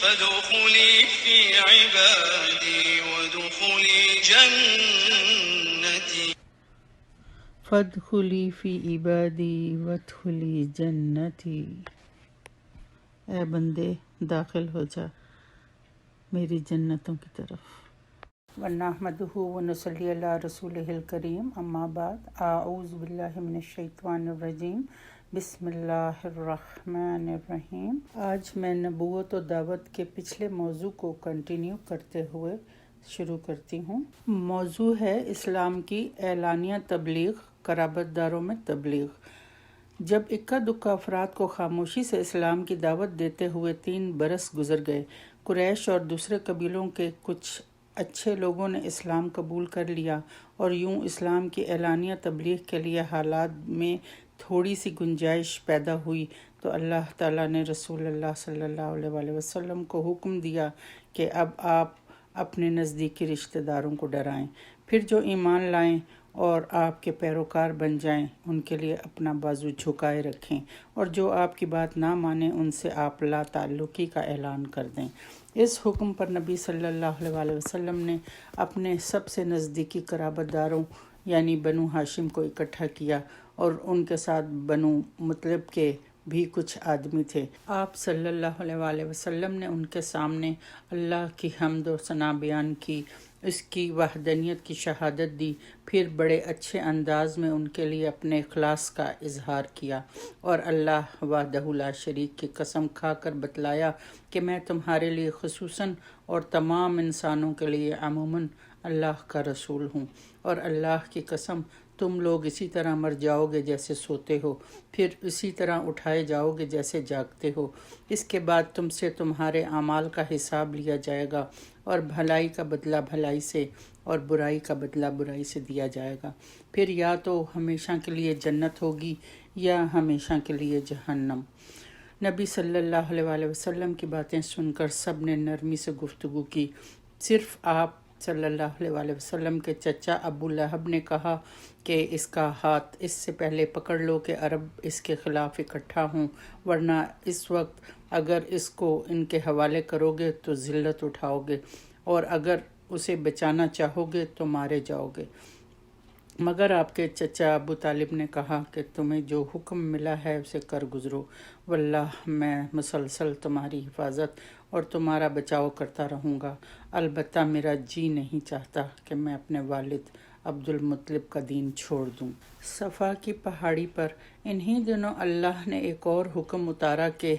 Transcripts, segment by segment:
فادخلی فی عبادی وادخلی جنتی فادخلی فی عبادی وادخلی جنتی۔ اے بندے داخل ہو جا میری جنتوں کی طرف۔ وَنَحْمَدُهُ وَنُصَلِّي عَلَىٰ رَسُولِهِ الْكَرِيمِ اما بعد اعوذ باللہ من الشیطان الرجیم بسم اللہ الرحمن الرحیم۔ آج میں نبوت و دعوت کے پچھلے موضوع کو کنٹینیو کرتے ہوئے شروع کرتی ہوں۔ موضوع ہے اسلام کی اعلانیہ تبلیغ، قرابت داروں میں تبلیغ۔ جب اکا دکا افراد کو خاموشی سے اسلام کی دعوت دیتے ہوئے 3 برس گزر گئے، قریش اور دوسرے قبیلوں کے کچھ اچھے لوگوں نے اسلام قبول کر لیا اور یوں اسلام کی اعلانیہ تبلیغ کے لیے حالات میں تھوڑی سی گنجائش پیدا ہوئی، تو اللہ تعالیٰ نے رسول اللہ صلی اللہ علیہ وآلہ وسلم کو حکم دیا کہ اب آپ اپنے نزدیکی رشتہ داروں کو ڈرائیں، پھر جو ایمان لائیں اور آپ کے پیروکار بن جائیں ان کے لیے اپنا بازو جھکائے رکھیں، اور جو آپ کی بات نہ مانیں ان سے آپ لا تعلقی کا اعلان کر دیں۔ اس حکم پر نبی صلی اللہ علیہ وآلہ وسلم نے اپنے سب سے نزدیکی قرابت داروں یعنی بنو ہاشم کو اکٹھا کیا، اور ان کے ساتھ بنو مطلب کے بھی کچھ آدمی تھے۔ آپ صلی اللہ علیہ وآلہ وسلم نے ان کے سامنے اللہ کی حمد و ثنا بیان کی، اس کی وحدانیت کی شہادت دی، پھر بڑے اچھے انداز میں ان کے لیے اپنے اخلاص کا اظہار کیا، اور اللہ وحدہ لا شریک کی قسم کھا کر بتلایا کہ میں تمہارے لیے خصوصاً اور تمام انسانوں کے لیے عموماً اللہ کا رسول ہوں، اور اللہ کی قسم تم لوگ اسی طرح مر جاؤ گے جیسے سوتے ہو، پھر اسی طرح اٹھائے جاؤ گے جیسے جاگتے ہو، اس کے بعد تم سے تمہارے اعمال کا حساب لیا جائے گا، اور بھلائی کا بدلہ بھلائی سے اور برائی کا بدلہ برائی سے دیا جائے گا، پھر یا تو ہمیشہ کے لیے جنت ہوگی یا ہمیشہ کے لیے جہنم۔ نبی صلی اللہ علیہ وآلہ وسلم کی باتیں سن کر سب نے نرمی سے گفتگو کی، صرف آپ صلی اللہ علیہ وآلہ وسلم کے چچا ابو لہب نے کہا کہ اس کا ہاتھ اس سے پہلے پکڑ لو کہ عرب اس کے خلاف اکٹھا ہوں، ورنہ اس وقت اگر اس کو ان کے حوالے کرو گے تو ذلت اٹھاؤ گے، اور اگر اسے بچانا چاہو گے تو مارے جاؤ گے۔ مگر آپ کے چچا ابو طالب نے کہا کہ تمہیں جو حکم ملا ہے اسے کر گزرو، واللہ میں مسلسل تمہاری حفاظت اور تمہارا بچاؤ کرتا رہوں گا، البتہ میرا جی نہیں چاہتا کہ میں اپنے والد عبد المطلب کا دین چھوڑ دوں۔ صفا کی پہاڑی پر انہی دنوں اللہ نے ایک اور حکم اتارا کہ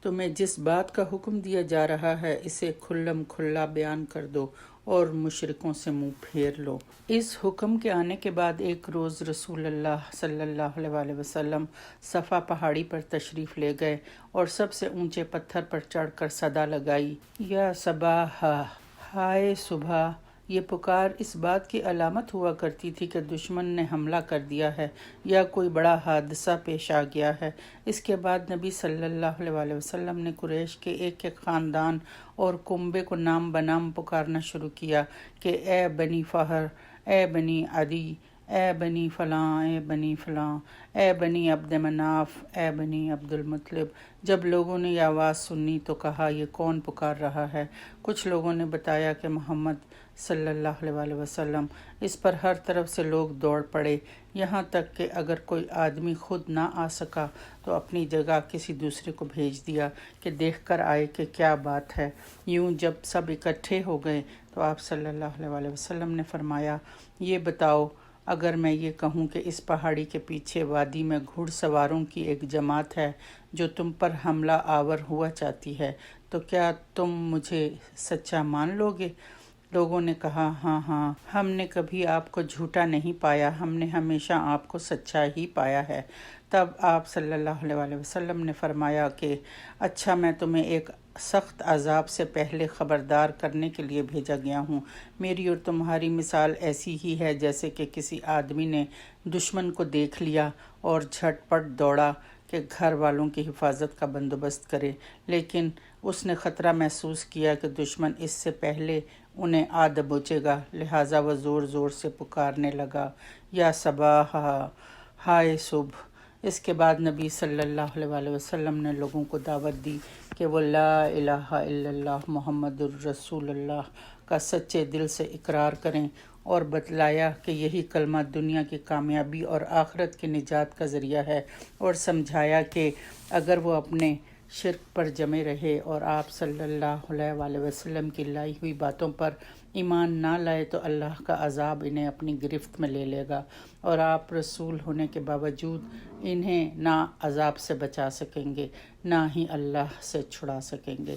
تمہیں جس بات کا حکم دیا جا رہا ہے اسے کھلم کھلا بیان کر دو اور مشرکوں سے منہ پھیر لو۔ اس حکم کے آنے کے بعد ایک روز رسول اللہ صلی اللہ علیہ وآلہ وسلم صفا پہاڑی پر تشریف لے گئے اور سب سے اونچے پتھر پر چڑھ کر صدا لگائی، یا صباح، ہائے صبح۔ یہ پکار اس بات کی علامت ہوا کرتی تھی کہ دشمن نے حملہ کر دیا ہے یا کوئی بڑا حادثہ پیش آ گیا ہے۔ اس کے بعد نبی صلی اللہ علیہ وآلہ وسلم نے قریش کے ایک ایک خاندان اور کنبے کو نام بنام پکارنا شروع کیا کہ اے بنی فہر، اے بنی عدی، اے بنی فلاں، اے بنی فلاں، اے بنی عبد مناف، اے بنی عبد المطلب۔ جب لوگوں نے یہ آواز سنی تو کہا یہ کون پکار رہا ہے؟ کچھ لوگوں نے بتایا کہ محمد صلی اللہ علیہ وآلہ وسلم۔ اس پر ہر طرف سے لوگ دوڑ پڑے، یہاں تک کہ اگر کوئی آدمی خود نہ آ سکا تو اپنی جگہ کسی دوسرے کو بھیج دیا کہ دیکھ کر آئے کہ کیا بات ہے۔ یوں جب سب اکٹھے ہو گئے تو آپ صلی اللہ علیہ وآلہ وسلم نے فرمایا، یہ بتاؤ، اگر میں یہ کہوں کہ اس پہاڑی کے پیچھے وادی میں گھڑ سواروں کی ایک جماعت ہے جو تم پر حملہ آور ہوا چاہتی ہے، تو کیا تم مجھے سچا مان لو گے؟ لوگوں نے کہا ہاں ہاں، ہم نے کبھی آپ کو جھوٹا نہیں پایا، ہم نے ہمیشہ آپ کو سچا ہی پایا ہے۔ تب آپ صلی اللہ علیہ وآلہ وسلم نے فرمایا کہ اچھا، میں تمہیں ایک سخت عذاب سے پہلے خبردار کرنے کے لیے بھیجا گیا ہوں۔ میری اور تمہاری مثال ایسی ہی ہے جیسے کہ کسی آدمی نے دشمن کو دیکھ لیا اور جھٹ پٹ دوڑا کہ گھر والوں کی حفاظت کا بندوبست کرے، لیکن اس نے خطرہ محسوس کیا کہ دشمن اس سے پہلے انہیں آ دبوچے گا، لہٰذا وہ زور زور سے پکارنے لگا، یا صباح، ہائے صبح۔ اس کے بعد نبی صلی اللہ علیہ وسلم نے لوگوں کو دعوت دی کہ وہ لا الہ الا اللہ محمد الرسول اللہ کا سچے دل سے اقرار کریں، اور بتلایا کہ یہی کلمہ دنیا کی کامیابی اور آخرت کی نجات کا ذریعہ ہے، اور سمجھایا کہ اگر وہ اپنے شرک پر جمے رہے اور آپ صلی اللہ علیہ وآلہ وسلم کی لائی ہوئی باتوں پر ایمان نہ لائے تو اللہ کا عذاب انہیں اپنی گرفت میں لے لے گا، اور آپ رسول ہونے کے باوجود انہیں نہ عذاب سے بچا سکیں گے نہ ہی اللہ سے چھڑا سکیں گے۔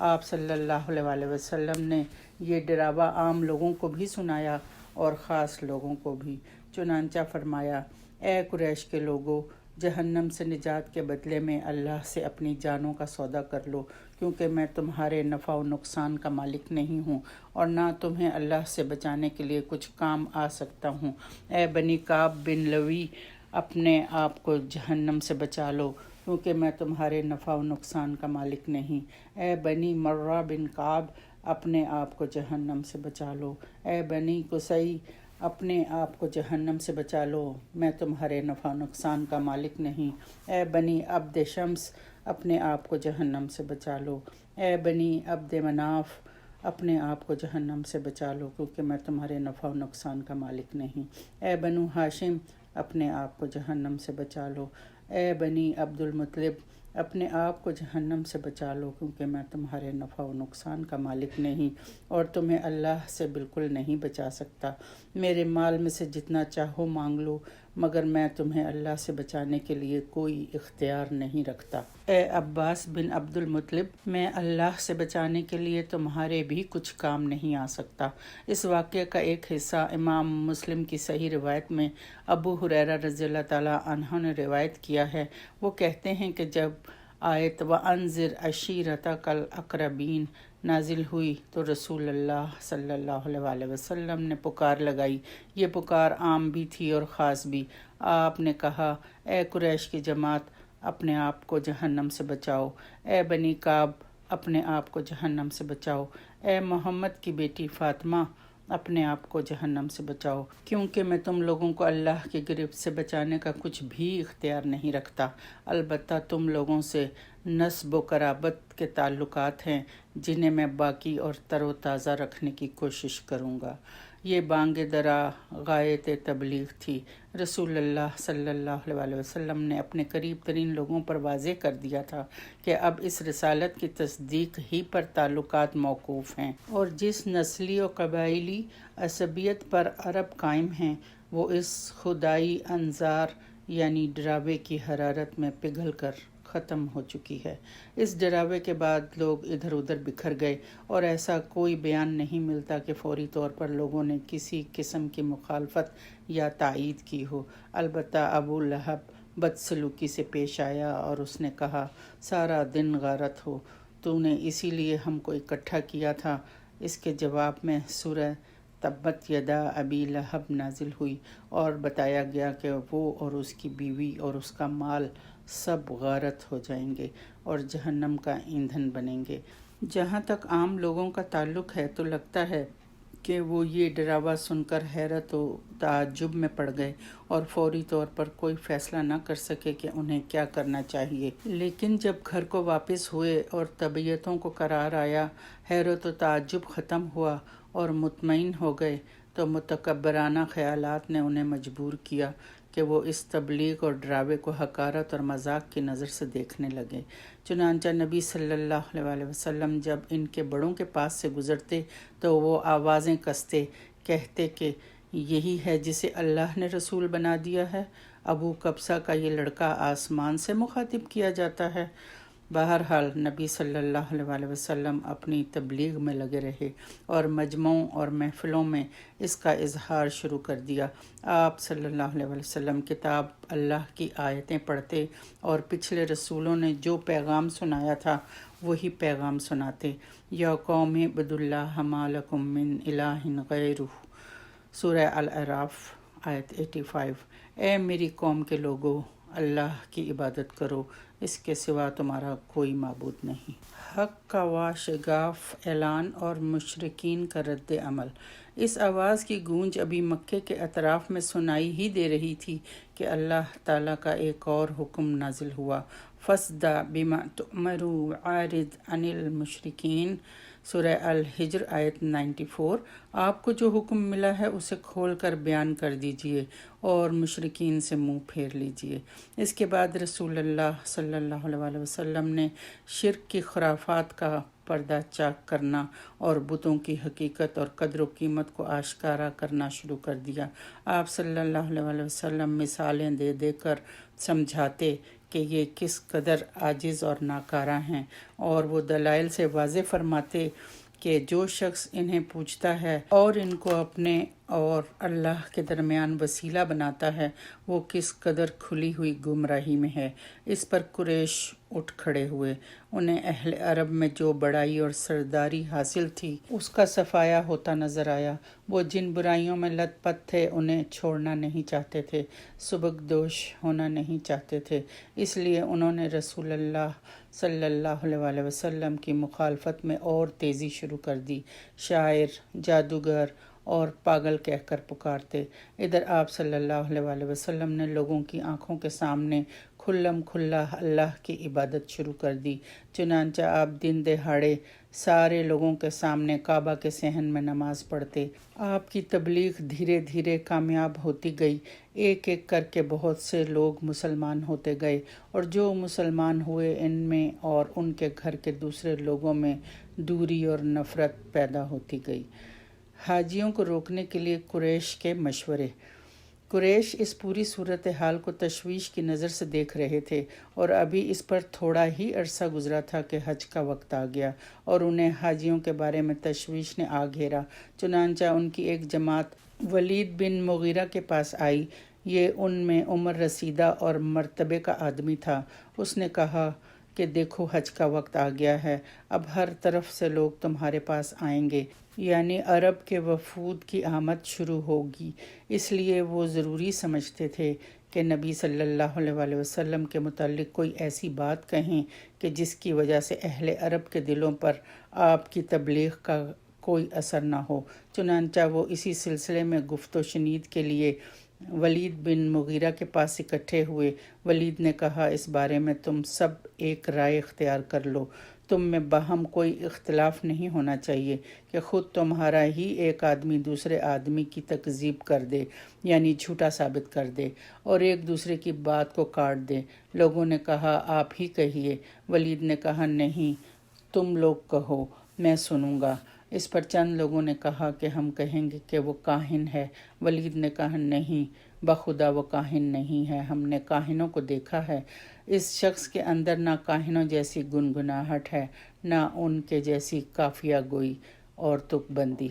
آپ صلی اللہ علیہ وآلہ وسلم نے یہ ڈراوا عام لوگوں کو بھی سنایا اور خاص لوگوں کو بھی، چنانچہ فرمایا: اے قریش کے لوگو، جہنم سے نجات کے بدلے میں اللہ سے اپنی جانوں کا سودا کر لو، کیونکہ میں تمہارے نفع و نقصان کا مالک نہیں ہوں اور نہ تمہیں اللہ سے بچانے کے لیے کچھ کام آ سکتا ہوں۔ اے بنی کعب بن لوی، اپنے آپ کو جہنم سے بچا لو، کیونکہ میں تمہارے نفع و نقصان کا مالک نہیں۔ اے بنی مرہ بن کعب، اپنے آپ کو جہنم سے بچا لو۔ اے بنی قصی، اپنے آپ کو جہنم سے بچا لو، میں تمہارے نفع و نقصان کا مالک نہیں۔ اے بنی عبد شمس، اپنے آپ کو جہنم سے بچا لو۔ اے بنی عبد مناف، اپنے آپ کو جہنم سے بچا لو، کیونکہ میں تمہارے نفع و نقصان کا مالک نہیں۔ اے بنو ہاشم، اپنے آپ کو جہنم سے بچا لو۔ اے بنی عبد المطلب، اپنے آپ کو جہنم سے بچا لو، کیونکہ میں تمہارے نفع و نقصان کا مالک نہیں اور تمہیں اللہ سے بالکل نہیں بچا سکتا۔ میرے مال میں سے جتنا چاہو مانگ لو، مگر میں تمہیں اللہ سے بچانے کے لیے کوئی اختیار نہیں رکھتا۔ اے عباس بن عبد المطلب، میں اللہ سے بچانے کے لیے تمہارے بھی کچھ کام نہیں آ سکتا۔ اس واقعے کا ایک حصہ امام مسلم کی صحیح روایت میں ابو ہریرہ رضی اللہ تعالیٰ عنہ نے روایت کیا ہے۔ وہ کہتے ہیں کہ جب آیت وَأَنذِرْ عَشِيرَتَكَ الْأَقْرَبِينَ نازل ہوئی تو رسول اللہ صلی اللہ علیہ وآلہ وسلم نے پکار لگائی۔ یہ پکار عام بھی تھی اور خاص بھی۔ آپ نے کہا: اے قریش کی جماعت، اپنے آپ کو جہنم سے بچاؤ۔ اے بنی کعب، اپنے آپ کو جہنم سے بچاؤ۔ اے محمد کی بیٹی فاطمہ، اپنے آپ کو جہنم سے بچاؤ، کیونکہ میں تم لوگوں کو اللہ کی گرفت سے بچانے کا کچھ بھی اختیار نہیں رکھتا۔ البتہ تم لوگوں سے نسب و قرابت کے تعلقات ہیں جنہیں میں باقی اور تر و تازہ رکھنے کی کوشش کروں گا۔ یہ بانگ درا غایت تبلیغ تھی۔ رسول اللہ صلی اللہ علیہ وآلہ وسلم نے اپنے قریب ترین لوگوں پر واضح کر دیا تھا کہ اب اس رسالت کی تصدیق ہی پر تعلقات موقوف ہیں، اور جس نسلی و قبائلی عصبیت پر عرب قائم ہیں وہ اس خدائی انذار یعنی ڈراوے کی حرارت میں پگھل کر ختم ہو چکی ہے۔ اس ڈراوے کے بعد لوگ ادھر ادھر بکھر گئے اور ایسا کوئی بیان نہیں ملتا کہ فوری طور پر لوگوں نے کسی قسم کی مخالفت یا تائید کی ہو۔ البتہ ابو لہب بدسلوکی سے پیش آیا اور اس نے کہا: سارا دن غارت ہو، تو نے اسی لیے ہم کو اکٹھا کیا تھا۔ اس کے جواب میں سورہ تبت یدا ابی لہب نازل ہوئی اور بتایا گیا کہ وہ اور اس کی بیوی اور اس کا مال سب غارت ہو جائیں گے اور جہنم کا ایندھن بنیں گے۔ جہاں تک عام لوگوں کا تعلق ہے تو لگتا ہے کہ وہ یہ ڈراوا سن کر حیرت و تعجب میں پڑ گئے اور فوری طور پر کوئی فیصلہ نہ کر سکے کہ انہیں کیا کرنا چاہیے۔ لیکن جب گھر کو واپس ہوئے اور طبیعتوں کو قرار آیا، حیرت و تعجب ختم ہوا اور مطمئن ہو گئے تو متکبرانہ خیالات نے انہیں مجبور کیا کہ وہ اس تبلیغ اور ڈراوے کو حقارت اور مذاق کی نظر سے دیکھنے لگے۔ چنانچہ نبی صلی اللہ علیہ وآلہ وسلم جب ان کے بڑوں کے پاس سے گزرتے تو وہ آوازیں کستے، کہتے کہ یہی ہے جسے اللہ نے رسول بنا دیا ہے۔ ابو قبصہ کا یہ لڑکا آسمان سے مخاطب کیا جاتا ہے۔ بہرحال نبی صلی اللہ علیہ وآلہ وسلم اپنی تبلیغ میں لگے رہے اور مجمعوں اور محفلوں میں اس کا اظہار شروع کر دیا۔ آپ صلی اللہ علیہ وسلم کتاب اللہ کی آیتیں پڑھتے اور پچھلے رسولوں نے جو پیغام سنایا تھا وہی پیغام سناتے۔ یا قوم اعبدوا اللہ ما لکم من الہ غیرہ، سورہ الاعراف آیت 85۔ اے میری قوم کے لوگو، اللہ کی عبادت کرو، اس کے سوا تمہارا کوئی معبود نہیں۔ حق کا وا شگاف اعلان اور مشرکین کا رد عمل۔ اس آواز کی گونج ابھی مکے کے اطراف میں سنائی ہی دے رہی تھی کہ اللہ تعالیٰ کا ایک اور حکم نازل ہوا، فَاصْدَعْ بِمَا تُؤْمَرُ وَأَعْرِضْ عَنِ الْمُشْرِكِينَ۔ سورہ الحجر آیت 94۔ آپ کو جو حکم ملا ہے اسے کھول کر بیان کر دیجئے اور مشرکین سے منہ پھیر لیجئے۔ اس کے بعد رسول اللہ صلی اللہ علیہ وسلم نے شرک کی خرافات کا پردہ چاک کرنا اور بتوں کی حقیقت اور قدر و قیمت کو آشکارا کرنا شروع کر دیا۔ آپ صلی اللہ علیہ وسلم مثالیں دے دے کر سمجھاتے کہ یہ کس قدر عاجز اور ناکارہ ہیں، اور وہ دلائل سے واضح فرماتے کہ جو شخص انہیں پوجتا ہے اور ان کو اپنے اور اللہ کے درمیان وسیلہ بناتا ہے وہ کس قدر کھلی ہوئی گمراہی میں ہے۔ اس پر قریش اٹھ کھڑے ہوئے۔ انہیں اہل عرب میں جو بڑائی اور سرداری حاصل تھی اس کا صفایا ہوتا نظر آیا۔ وہ جن برائیوں میں لت پت تھے انہیں چھوڑنا نہیں چاہتے تھے، سبکدوش ہونا نہیں چاہتے تھے۔ اس لیے انہوں نے رسول اللہ صلی اللہ علیہ وسلم کی مخالفت میں اور تیزی شروع کر دی۔ شاعر، جادوگر اور پاگل کہہ کر پکارتے۔ ادھر آپ صلی اللہ علیہ وسلم نے لوگوں کی آنکھوں کے سامنے کھلم کھلا اللہ کی عبادت شروع کر دی۔ چنانچہ آپ دن دہاڑے سارے لوگوں کے سامنے کعبہ کے صحن میں نماز پڑھتے۔ آپ کی تبلیغ دھیرے دھیرے کامیاب ہوتی گئی۔ ایک ایک کر کے بہت سے لوگ مسلمان ہوتے گئے، اور جو مسلمان ہوئے ان میں اور ان کے گھر کے دوسرے لوگوں میں دوری اور نفرت پیدا ہوتی گئی۔ حاجیوں کو روکنے کے لیے قریش کے مشورے۔ قریش اس پوری صورتحال کو تشویش کی نظر سے دیکھ رہے تھے، اور ابھی اس پر تھوڑا ہی عرصہ گزرا تھا کہ حج کا وقت آ گیا اور انہیں حاجیوں کے بارے میں تشویش نے آ گھیرا۔ چنانچہ ان کی ایک جماعت ولید بن مغیرہ کے پاس آئی۔ یہ ان میں عمر رسیدہ اور مرتبے کا آدمی تھا۔ اس نے کہا کہ دیکھو حج کا وقت آ گیا ہے، اب ہر طرف سے لوگ تمہارے پاس آئیں گے، یعنی عرب کے وفود کی آمد شروع ہوگی۔ اس لیے وہ ضروری سمجھتے تھے کہ نبی صلی اللہ علیہ وسلم کے متعلق کوئی ایسی بات کہیں کہ جس کی وجہ سے اہل عرب کے دلوں پر آپ کی تبلیغ کا کوئی اثر نہ ہو۔ چنانچہ وہ اسی سلسلے میں گفت و شنید کے لیے ولید بن مغیرہ کے پاس اکٹھے ہوئے۔ ولید نے کہا، اس بارے میں تم سب ایک رائے اختیار کر لو۔ تم میں باہم کوئی اختلاف نہیں ہونا چاہیے کہ خود تمہارا ہی ایک آدمی دوسرے آدمی کی تکذیب کر دے، یعنی جھوٹا ثابت کر دے اور ایک دوسرے کی بات کو کاٹ دے۔ لوگوں نے کہا، آپ ہی کہیے۔ ولید نے کہا، نہیں، تم لوگ کہو، میں سنوں گا۔ اس پر چند لوگوں نے کہا کہ ہم کہیں گے کہ وہ کاہن ہے۔ ولید نے کہا، نہیں، بخدا وہ کاہن نہیں ہے، ہم نے کاہنوں کو دیکھا ہے۔ اس شخص کے اندر نہ کاہنوں جیسی گنگناہٹ ہے، نہ ان کے جیسی قافیہ گوئی اور تک بندی۔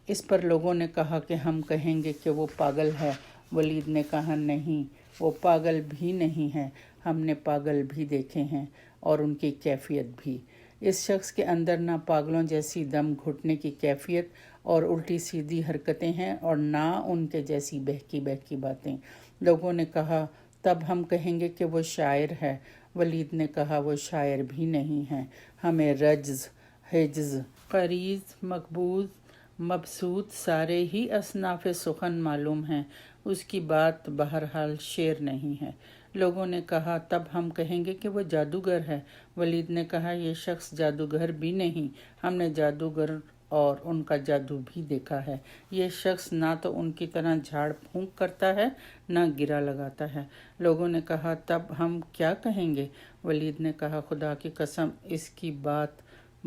اس پر لوگوں نے کہا کہ ہم کہیں گے کہ وہ پاگل ہے۔ ولید نے کہا، نہیں، وہ پاگل بھی نہیں ہے، ہم نے پاگل بھی دیکھے ہیں اور ان کی کیفیت بھی۔ اس شخص کے اندر نہ پاگلوں جیسی دم گھٹنے کی کیفیت اور الٹی سیدھی حرکتیں ہیں اور نہ ان کے جیسی بہکی بہکی باتیں۔ لوگوں نے کہا، تب ہم کہیں گے کہ وہ شاعر ہے۔ ولید نے کہا، وہ شاعر بھی نہیں ہے، ہمیں رجز، حجز، قریض، مقبوض، مبسوط سارے ہی اصناف سخن معلوم ہیں، اس کی بات بہرحال شعر نہیں ہے۔ لوگوں نے کہا، تب ہم کہیں گے کہ وہ جادوگر ہے۔ ولید نے کہا، یہ شخص جادوگر بھی نہیں، ہم نے جادوگر اور ان کا جادو بھی دیکھا ہے۔ یہ شخص نہ تو ان کی طرح جھاڑ پھونک کرتا ہے نہ گرا لگاتا ہے۔ لوگوں نے کہا، تب ہم کیا کہیں گے؟ ولید نے کہا، خدا کی قسم، اس کی بات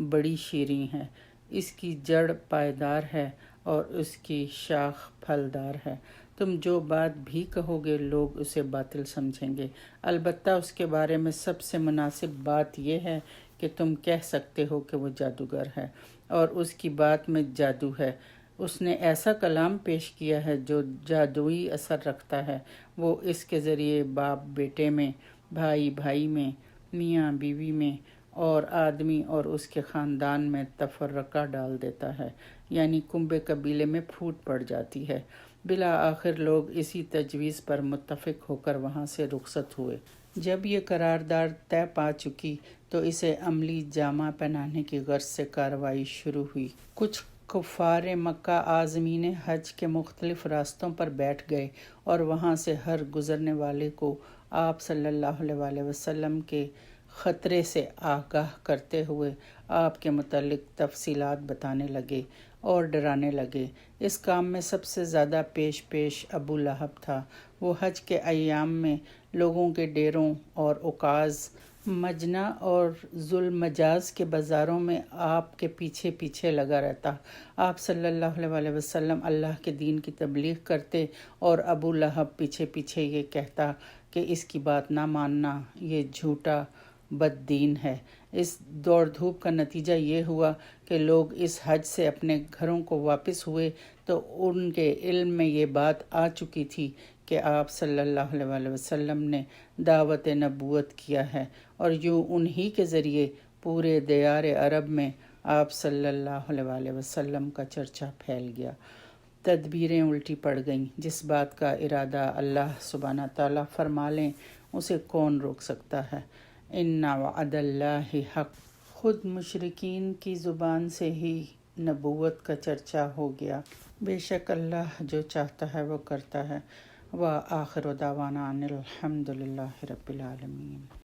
بڑی شیریں ہے، اس کی جڑ پائیدار ہے اور اس کی شاخ پھلدار ہے۔ تم جو بات بھی کہو گے لوگ اسے باطل سمجھیں گے، البتہ اس کے بارے میں سب سے مناسب بات یہ ہے کہ تم کہہ سکتے ہو کہ وہ جادوگر ہے اور اس کی بات میں جادو ہے۔ اس نے ایسا کلام پیش کیا ہے جو جادوئی اثر رکھتا ہے۔ وہ اس کے ذریعے باپ بیٹے میں، بھائی بھائی میں، میاں بیوی میں اور آدمی اور اس کے خاندان میں تفرقہ ڈال دیتا ہے، یعنی کنبے قبیلے میں پھوٹ پڑ جاتی ہے۔ بالآخر لوگ اسی تجویز پر متفق ہو کر وہاں سے رخصت ہوئے۔ جب یہ قرارداد طے پا چکی تو اسے عملی جامہ پہنانے کی غرض سے کارروائی شروع ہوئی۔ کچھ کفار مکہ عازمین حج کے مختلف راستوں پر بیٹھ گئے اور وہاں سے ہر گزرنے والے کو آپ صلی اللہ علیہ وآلہ وسلم کے خطرے سے آگاہ کرتے ہوئے آپ کے متعلق تفصیلات بتانے لگے اور ڈرانے لگے۔ اس کام میں سب سے زیادہ پیش ابو لہب تھا۔ وہ حج کے ایام میں لوگوں کے ڈیروں اور عکاظ، مجنہ اور ذوالمجاز کے بازاروں میں آپ کے پیچھے پیچھے لگا رہتا۔ آپ صلی اللہ علیہ وآلہ وسلم اللہ کے دین کی تبلیغ کرتے اور ابو لہب پیچھے پیچھے یہ کہتا کہ اس کی بات نہ ماننا، یہ جھوٹا بد دین ہے۔ اس دوڑ دھوپ کا نتیجہ یہ ہوا کہ لوگ اس حج سے اپنے گھروں کو واپس ہوئے تو ان کے علم میں یہ بات آ چکی تھی کہ آپ صلی اللہ علیہ وآلہ وسلم نے دعوت نبوت کیا ہے، اور یوں انہی کے ذریعے پورے دیار عرب میں آپ صلی اللہ علیہ وآلہ وسلم کا چرچا پھیل گیا۔ تدبیریں الٹی پڑ گئیں۔ جس بات کا ارادہ اللہ سبحانہ تعالیٰ فرما لیں اسے کون روک سکتا ہے؟ ان وعد اللہ حق۔ خود مشرکین کی زبان سے ہی نبوت کا چرچا ہو گیا۔ بے شک اللہ جو چاہتا ہے وہ کرتا ہے۔ وآخر دعوانا ان الحمد للہ رب العالمین۔